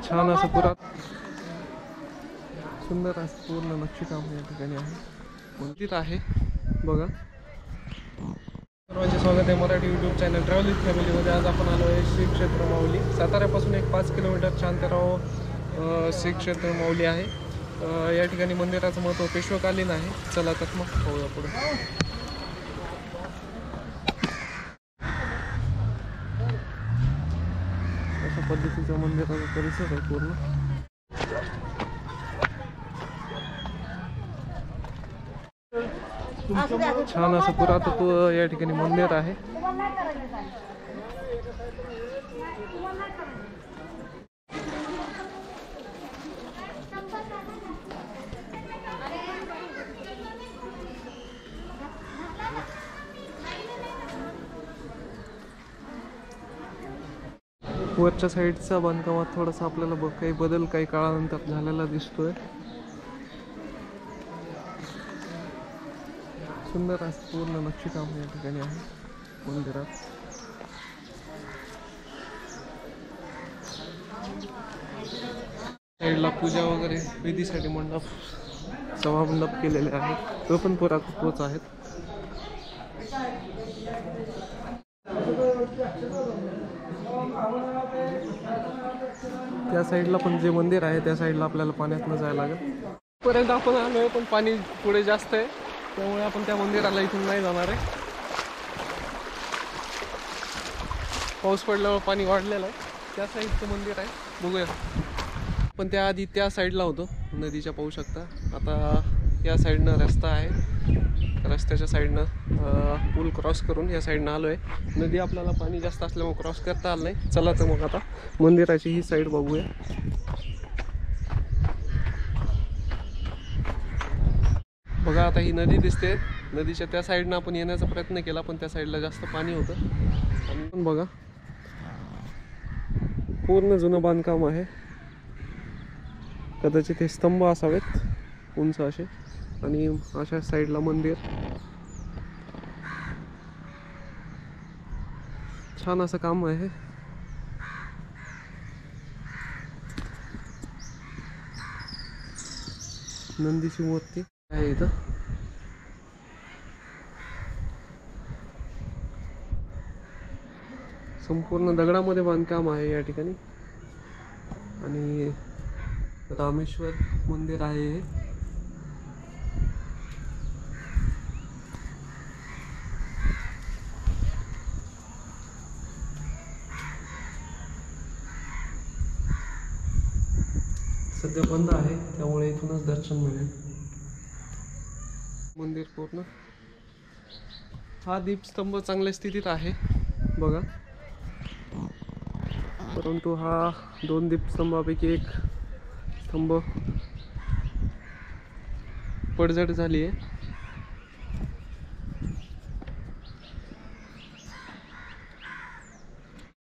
छान असं सुंदर असं पूर्ण नक्षीकाम या ठिकाणी आहे, मंदिर आहे बघा. सर्वांचे स्वागत आहे Marathi YouTube channel travel with फॅमिलीमध्ये. आज आपण आलो आहे श्री क्षेत्र माऊली. साताऱ्यापासून एक 5 किलोमीटर शांतराव श्री क्षेत्र माऊली आहे. या ठिकाणी मंदिराचं महत्त्व पेशवकालीन आहे. चला तर मग पाहूया पुढे. अशा पद्धतीचं मंदिराचा परिसर आहे पूर्ण. छान असं पुरातत्व या ठिकाणी मंदिर आहे. वरच्या साईडचा बांधकामात थोडासा आपल्याला काही बदल काही काळानंतर झालेला दिसतोय. सुंदर असं पूर्ण नक्षीकाम या ठिकाणी आहे मंदिरात. साईडला पूजा वगैरे विधीसाठी मंडप, सभा मंडप केलेले आहेत. तो पण पुरातत्वच आहेत. त्या साईडला पण जे मंदिर आहे त्या साईडला आपल्याला पाण्यातनं जायला लागेल. पर्यंत आपण आलोय पण पाणी पुढे जास्त आहे, त्यामुळे आपण त्या मंदिराला इथून नाही जाणार आहे. पाऊस पडल्यावर पाणी वाढलेलं आहे. त्या साईडचं मंदिर आहे, बघूया. पण त्याआधी त्या साईडला होतो नदीच्या, पाहू शकता. आता या साईडनं रस्ता आहे, रस्त्याच्या साईडनं पूल क्रॉस करून या साईडनं आलो आहे. नदी आपल्याला पाणी जास्त असल्यामुळे क्रॉस करता आलं नाही. चला तर मग आता मंदिराची ही साईड बघूया. बघा आता ही नदी दिसते. नदीच्या त्या साईडनं आपण येण्याचा प्रयत्न केला पण त्या साईडला जास्त पाणी होतं. आणि पण बघा पूर्ण जुनं बांधकाम आहे. कदाचित हे स्तंभ असावेत उंच असे. आणि अशा साईडला मंदिर. छान असं काम आहे. नंदीची मूर्ती आहे इथं. संपूर्ण दगडामध्ये बांधकाम आहे या ठिकाणी. आणि रामेश्वर मंदिर आहे हे. सध्या बंद आहे त्यामुळे इथूनच दर्शन मिळेल. मंदिर पूर्ण. हा दीपस्तंभ चांगल्या स्थितीत आहे बघा, परंतु हा 2 दीपस्तंभापैकी एक स्तंभ पडझड झाली आहे.